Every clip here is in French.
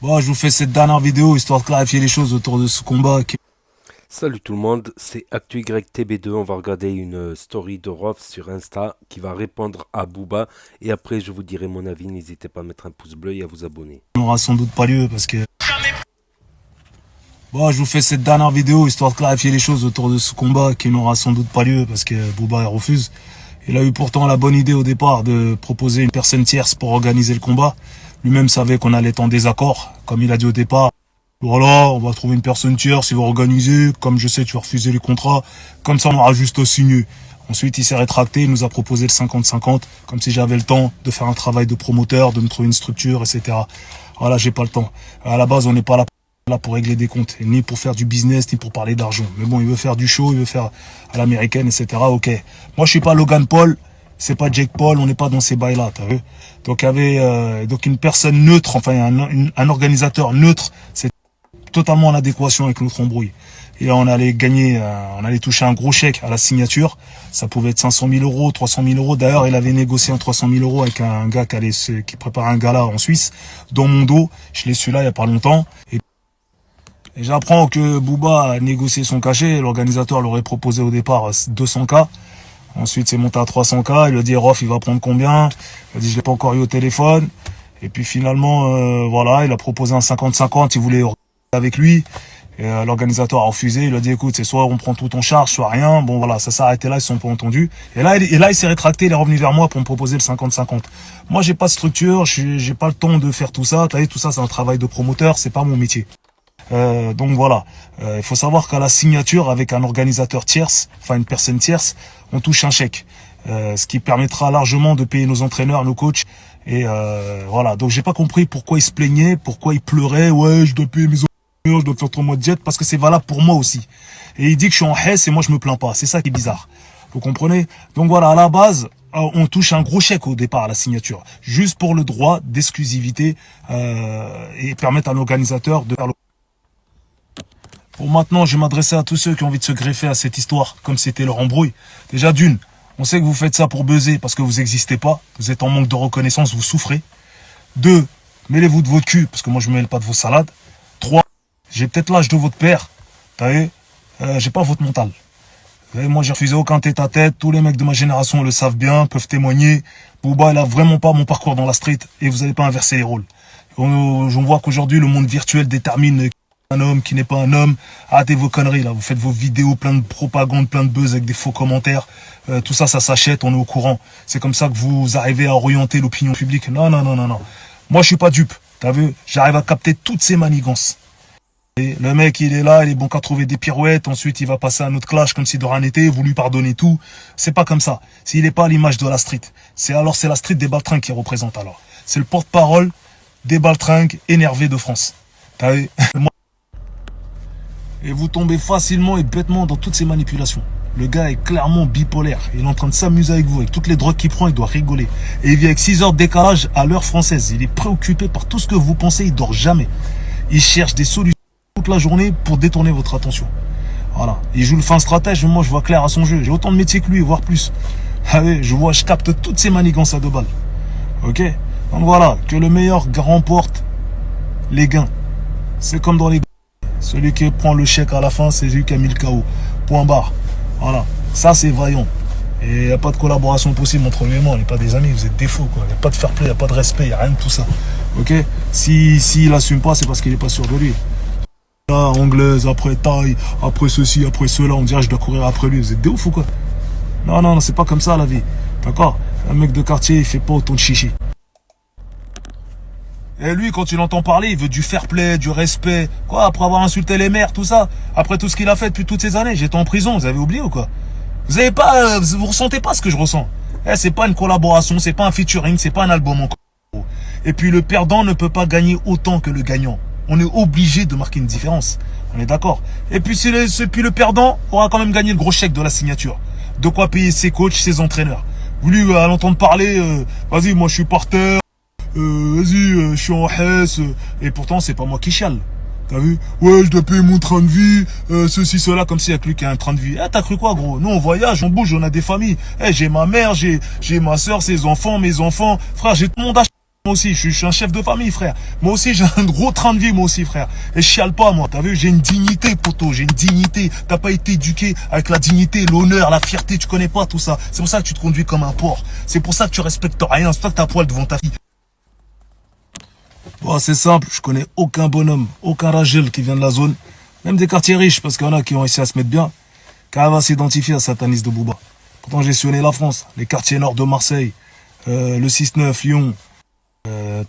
Bon, je vous fais cette dernière vidéo histoire de clarifier les choses autour de ce combat. Salut tout le monde, c'est ActuYTB2. On va regarder une story de Rof sur Insta qui va répondre à Booba. Et après, je vous dirai mon avis. N'hésitez pas à mettre un pouce bleu et à vous abonner. On n'aura sans doute pas lieu parce que... Bon, je vous fais cette dernière vidéo histoire de clarifier les choses autour de ce combat qui n'aura sans doute pas lieu parce que Booba refuse. Il a eu pourtant la bonne idée au départ de proposer une personne tierce pour organiser le combat. Lui-même savait qu'on allait être en désaccord, comme il a dit au départ. Voilà, on va trouver une personne tierce, il va organiser, comme je sais tu vas refuser les contrats, comme ça on aura juste à signer. Ensuite il s'est rétracté, il nous a proposé le 50-50, comme si j'avais le temps de faire un travail de promoteur, de me trouver une structure, etc. Voilà, j'ai pas le temps. À la base on n'est pas là pour régler des comptes, ni pour faire du business, ni pour parler d'argent. Mais bon, il veut faire du show, il veut faire à l'américaine, etc. Ok. Moi je suis pas Logan Paul, c'est pas Jake Paul, on n'est pas dans ces bails-là, t'as vu. Donc il y avait donc une personne neutre, enfin un organisateur neutre, c'est totalement en adéquation avec notre embrouille. Et là, on allait gagner, on allait toucher un gros chèque à la signature. Ça pouvait être 500 000 euros, 300 000 euros. D'ailleurs, il avait négocié un 300 000 euros avec un gars qui prépare un gala en Suisse, dans mon dos. Je l'ai su là il y a pas longtemps. Et j'apprends que Booba a négocié son cachet. L'organisateur l'aurait proposé au départ 200K. Ensuite, c'est monté à 300K. Il lui a dit, Rof, il va prendre combien? Il a dit, je l'ai pas encore eu au téléphone. Et puis finalement, voilà, il a proposé un 50-50. Il voulait avec lui, et l'organisateur a refusé, il a dit écoute c'est soit on prend tout en charge, soit rien, bon voilà, ça s'est arrêté là, ils se sont pas entendus, et là il s'est rétracté, il est revenu vers moi pour me proposer le 50-50. Moi j'ai pas de structure, j'ai pas le temps de faire tout ça, t'as vu, tout ça c'est un travail de promoteur, c'est pas mon métier. Donc voilà, il faut savoir qu'à la signature avec un organisateur tierce, enfin une personne tierce, on touche un chèque, ce qui permettra largement de payer nos entraîneurs, nos coachs, et voilà, donc j'ai pas compris pourquoi il se plaignait, pourquoi il pleurait, ouais je dois payer mes je dois faire 3 mois de diète parce que c'est valable pour moi aussi. Et il dit que je suis en Hesse et moi je me plains pas. C'est ça qui est bizarre. Vous comprenez? Donc voilà, à la base, on touche un gros chèque au départ à la signature. Juste pour le droit d'exclusivité et permettre à l'organisateur de faire le... Bon, maintenant, je vais m'adresser à tous ceux qui ont envie de se greffer à cette histoire, comme c'était leur embrouille. Déjà d'une, on sait que vous faites ça pour buzzer parce que vous n'existez pas. Vous êtes en manque de reconnaissance, vous souffrez. 2, mêlez-vous de votre cul parce que moi je me mêle pas de vos salades. 3, j'ai peut-être l'âge de votre père, t'as vu, j'ai pas votre mental. Moi j'ai refusé aucun tête-à-tête, tous les mecs de ma génération le savent bien, peuvent témoigner. Booba il a vraiment pas mon parcours dans la street et vous n'allez pas inverser les rôles. On voit qu'aujourd'hui le monde virtuel détermine un homme qui n'est pas un homme. Arrêtez vos conneries là, vous faites vos vidéos plein de propagande, plein de buzz avec des faux commentaires. Tout ça, ça s'achète, on est au courant. C'est comme ça que vous arrivez à orienter l'opinion publique. Non. Moi je suis pas dupe, t'as vu, j'arrive à capter toutes ces manigances. Et le mec, il est là, il est bon qu'à trouver des pirouettes, ensuite il va passer à un autre clash comme si de rien n'était, vous lui pardonnez tout. C'est pas comme ça. S'il n'est pas à l'image de la street, c'est la street des baltringues qui représente alors. C'est le porte-parole des baltringues énervés de France. T'as vu? Et vous tombez facilement et bêtement dans toutes ces manipulations. Le gars est clairement bipolaire. Il est en train de s'amuser avec vous. Avec toutes les drogues qu'il prend, il doit rigoler. Et il vit avec 6 heures de décalage à l'heure française. Il est préoccupé par tout ce que vous pensez, il dort jamais. Il cherche des solutions toute la journée pour détourner votre attention. Voilà. Il joue le fin stratège, moi je vois clair à son jeu. J'ai autant de métiers que lui, voire plus. Allez, je capte toutes ces manigances à 2 balles. Ok? Donc voilà, que le meilleur remporte les gains. C'est comme dans les... Celui qui prend le chèque à la fin, c'est lui qui a mis le KO. Point barre. Voilà. Ça c'est vaillant. Et il n'y a pas de collaboration possible entre lui et moi. On n'est pas des amis, vous êtes des fous, quoi. Il n'y a pas de fair play, il n'y a pas de respect, il n'y a rien de tout ça. Ok? S'il n'assume pas, c'est parce qu'il n'est pas sûr de lui. Là, anglaise, après taille, après ceci, après cela, on dirait que je dois courir après lui. Vous êtes des ouf ou quoi? Non, c'est pas comme ça la vie. D'accord? Un mec de quartier, il fait pas autant de chichi. Et lui, quand il entend parler, il veut du fair play, du respect. Quoi, après avoir insulté les mères, tout ça? Après tout ce qu'il a fait depuis toutes ces années? J'étais en prison, vous avez oublié ou quoi? Vous ressentez pas ce que je ressens. C'est pas une collaboration, c'est pas un featuring, c'est pas un album encore. Et puis le perdant ne peut pas gagner autant que le gagnant. On est obligé de marquer une différence. On est d'accord. Et puis, puis le perdant aura quand même gagné le gros chèque de la signature. De quoi payer ses coachs, ses entraîneurs. Lui, à l'entendre parler, vas-y, moi je suis par terre, vas-y, je suis en Hesse. Et pourtant, c'est pas moi qui chiale. T'as vu? Ouais, je dois payer mon train de vie, ceci, cela, comme s'il y a que lui qui a un train de vie. T'as cru quoi, gros? Nous, on voyage, on bouge, on a des familles. J'ai ma mère, j'ai ma soeur, ses enfants, mes enfants. Frère, j'ai tout le monde à Moi aussi, je suis un chef de famille, frère. Moi aussi, j'ai un gros train de vie, moi aussi, frère. Et je chiale pas, moi. T'as vu, j'ai une dignité, poto. J'ai une dignité. T'as pas été éduqué avec la dignité, l'honneur, la fierté. Tu connais pas tout ça. C'est pour ça que tu te conduis comme un porc. C'est pour ça que tu respectes rien. C'est pour ça que t'as poil devant ta fille. Bon, c'est simple. Je connais aucun bonhomme, aucun ragel qui vient de la zone. Même des quartiers riches, parce qu'il y en a qui ont réussi à se mettre bien, qui arrivent à s'identifier à Satanis de Booba. Pourtant, j'ai sillonné la France. Les quartiers nord de Marseille, le 6-9, Lyon,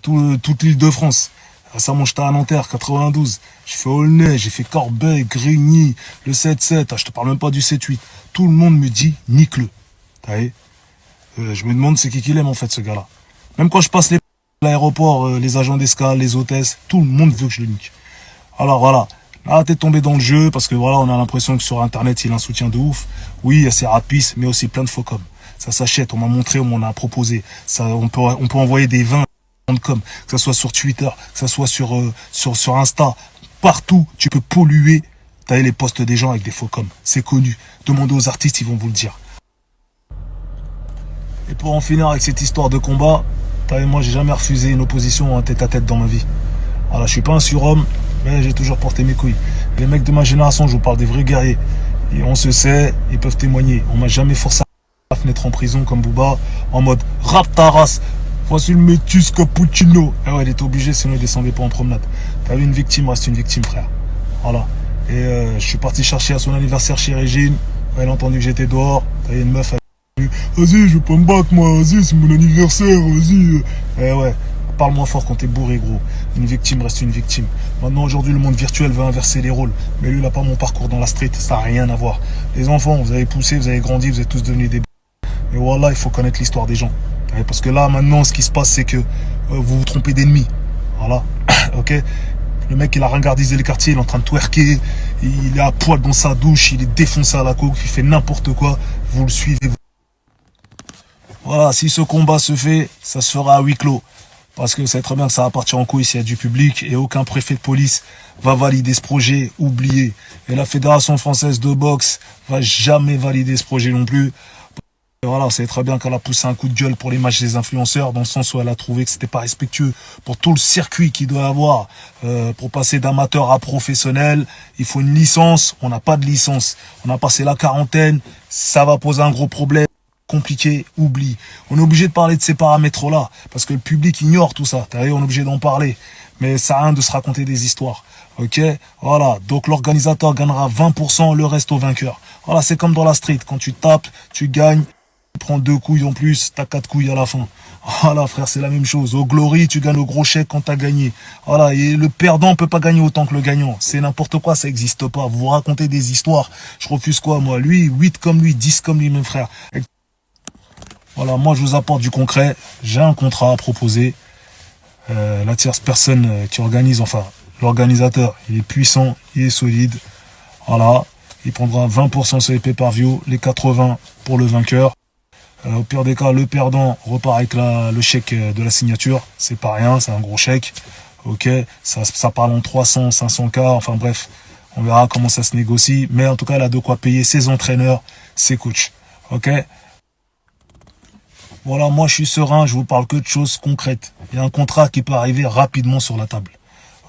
toute l'île de France. Récemment, j'étais à Nanterre, 92. J'ai fait Aulnay, j'ai fait Corbeil, Grigny, le 7-7. Ah, je te parle même pas du 7-8. Tout le monde me dit nique-le. T'as vu. Je me demande c'est qui qu'il aime en fait ce gars-là. Même quand je passe l'aéroport, les agents d'escale, les hôtesses, tout le monde veut que je le nique. Alors voilà. Là, t'es tombé dans le jeu parce que voilà, on a l'impression que sur Internet, il a un soutien de ouf. Oui, il y a ses rapistes, mais aussi plein de faux coms. Ça s'achète, on m'a montré, on m'en a proposé. Ça, on peut envoyer des 20 com, que ce soit sur Twitter, que ce soit sur Insta, partout, tu peux polluer les posts des gens avec des faux coms. C'est connu. Demandez aux artistes, ils vont vous le dire. Et pour en finir avec cette histoire de combat, moi j'ai jamais refusé une opposition ou un tête-à-tête dans ma vie. Voilà, je suis pas un surhomme, mais j'ai toujours porté mes couilles. Les mecs de ma génération, je vous parle des vrais guerriers. Et on se sait, ils peuvent témoigner. On m'a jamais forcé à fenêtre en prison comme Booba, en mode rap ta race. Voici le métis cappuccino. Ah ouais, il était obligé, sinon il descendait pas en promenade. T'as vu, une victime reste une victime, frère. Voilà. Et je suis parti chercher à son anniversaire chez Régine. Elle a entendu que j'étais dehors. T'as vu, une meuf, elle a dit, vas-y, je veux pas me battre, moi. Vas-y, c'est mon anniversaire, vas-y. Eh ouais. Parle-moi fort quand t'es bourré, gros. Une victime reste une victime. Maintenant, aujourd'hui, le monde virtuel veut inverser les rôles. Mais lui, il a pas mon parcours dans la street. Ça n'a rien à voir. Les enfants, vous avez poussé, vous avez grandi, vous êtes tous devenus des... Et voilà, il faut connaître l'histoire des gens. Parce que là, maintenant, ce qui se passe, c'est que vous vous trompez d'ennemi. Voilà. Ok. Le mec, il a ringardisé les quartiers, il est en train de twerker. Il est à poil dans sa douche, il est défoncé à la coke, il fait n'importe quoi. Vous le suivez. Voilà, si ce combat se fait, ça se fera à huis clos. Parce que vous savez très bien que ça va partir en couille s'il y a du public et aucun préfet de police va valider ce projet, oublié. Et la Fédération française de boxe va jamais valider ce projet non plus. Et voilà, vous savez très bien qu'elle a poussé un coup de gueule pour les matchs des influenceurs, dans le sens où elle a trouvé que c'était pas respectueux pour tout le circuit qu'il doit avoir. Pour passer d'amateur à professionnel, il faut une licence, on n'a pas de licence. On a passé la quarantaine, ça va poser un gros problème. Compliqué, oublie. On est obligé de parler de ces paramètres-là, parce que le public ignore tout ça. T'as vu, on est obligé d'en parler. Mais ça a rien de se raconter des histoires. Ok. Voilà. Donc l'organisateur gagnera 20%, le reste au vainqueur. Voilà, c'est comme dans la street. Quand tu tapes, tu gagnes. Tu prends 2 couilles en plus, t'as 4 couilles à la fin. Voilà, frère, c'est la même chose. Au Glory, tu gagnes au gros chèque quand t'as gagné. Voilà, et le perdant peut pas gagner autant que le gagnant. C'est n'importe quoi, ça existe pas. Vous vous racontez des histoires. Je refuse quoi, moi? Lui, 8 comme lui, 10 comme lui, même frère. Voilà, moi je vous apporte du concret. J'ai un contrat à proposer. La tierce personne qui organise, enfin l'organisateur, il est puissant, il est solide. Voilà, il prendra 20% sur les pay-per-view, les 80 pour le vainqueur. Au pire des cas, le perdant repart avec le chèque de la signature. C'est pas rien, c'est un gros chèque. Ok, ça parle en 300, 500K, enfin bref, on verra comment ça se négocie. Mais en tout cas, elle a de quoi payer ses entraîneurs, ses coachs. Ok. Voilà, moi je suis serein, je vous parle que de choses concrètes. Il y a un contrat qui peut arriver rapidement sur la table.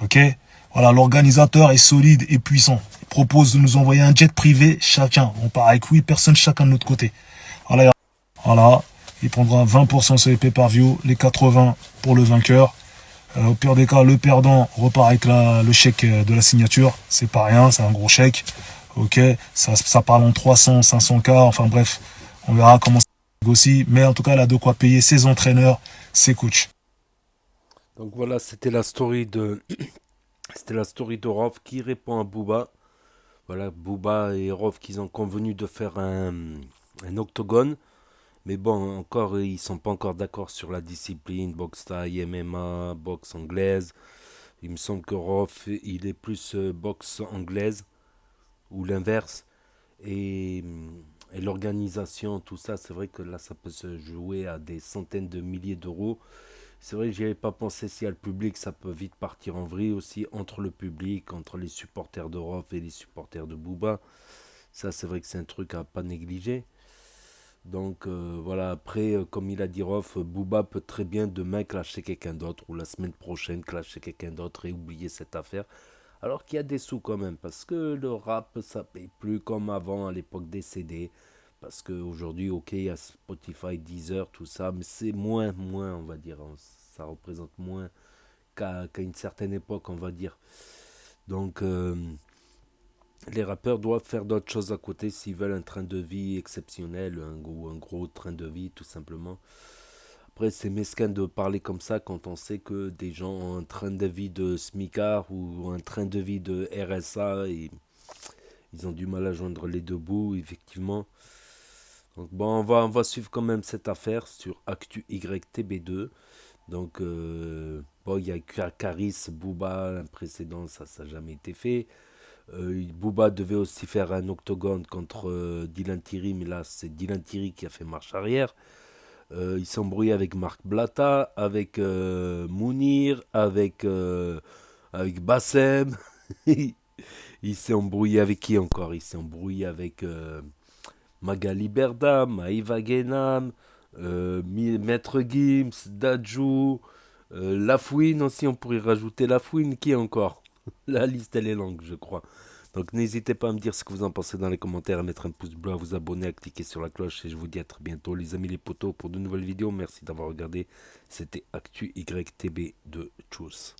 Ok. Voilà, l'organisateur est solide et puissant. Il propose de nous envoyer un jet privé chacun. On part avec 8 personnes chacun de notre côté. Voilà, il prendra 20% sur les pay-per-view, les 80 pour le vainqueur. Au pire des cas, le perdant repart avec le chèque de la signature. C'est pas rien, c'est un gros chèque. Ok, ça parle en 300, 500K, enfin bref, on verra comment ça négocie. Mais en tout cas, elle a de quoi payer ses entraîneurs, ses coachs. Donc voilà, c'était la story de c'était la story de Rof qui répond à Booba. Voilà, Booba et Rof qui ont convenu de faire un octogone. Mais bon, encore, ils sont pas encore d'accord sur la discipline, boxe thaï, MMA, boxe anglaise. Il me semble que Rof, il est plus boxe anglaise ou l'inverse. Et, et l'organisation, tout ça, c'est vrai que là, ça peut se jouer à des centaines de milliers d'euros. C'est vrai que j'y avais pas pensé, si y a le public, ça peut vite partir en vrille aussi, entre le public, entre les supporters de Rof et les supporters de Booba. Ça, c'est vrai que c'est un truc à pas négliger. Donc voilà, après, comme il a dit Rof, Booba peut très bien demain clasher quelqu'un d'autre ou la semaine prochaine clasher quelqu'un d'autre et oublier cette affaire. Alors qu'il y a des sous quand même, parce que le rap, ça paye plus comme avant à l'époque des CD. Parce qu'aujourd'hui, ok, il y a Spotify, Deezer, tout ça, mais c'est moins, on va dire. Ça représente moins qu'à une certaine époque, on va dire. Donc, les rappeurs doivent faire d'autres choses à côté s'ils veulent un train de vie exceptionnel, un gros train de vie, tout simplement. Après, c'est mesquin de parler comme ça quand on sait que des gens ont un train de vie de SMICAR ou un train de vie de RSA et ils ont du mal à joindre les deux bouts, effectivement. Donc bon, on va suivre quand même cette affaire sur Actu YTB2. Donc, bon, il y a Caris, Booba, un précédent, ça n'a jamais été fait. Booba devait aussi faire un octogone contre Dylan Thierry, mais là, c'est Dylan Thierry qui a fait marche arrière. Il s'est embrouillé avec Marc Blatta, avec Mounir, avec Bassem. Il s'est embrouillé avec qui encore? Il s'est embrouillé avec Magali Berda, Maïva Guénam, Maître Gims, Dadju, Lafouine aussi, on pourrait rajouter Lafouine, qui encore? La liste elle est longue, je crois. Donc n'hésitez pas à me dire ce que vous en pensez dans les commentaires, à mettre un pouce bleu, à vous abonner, à cliquer sur la cloche et je vous dis à très bientôt les amis les potos pour de nouvelles vidéos. Merci d'avoir regardé. C'était Actu YTB de Tchuss.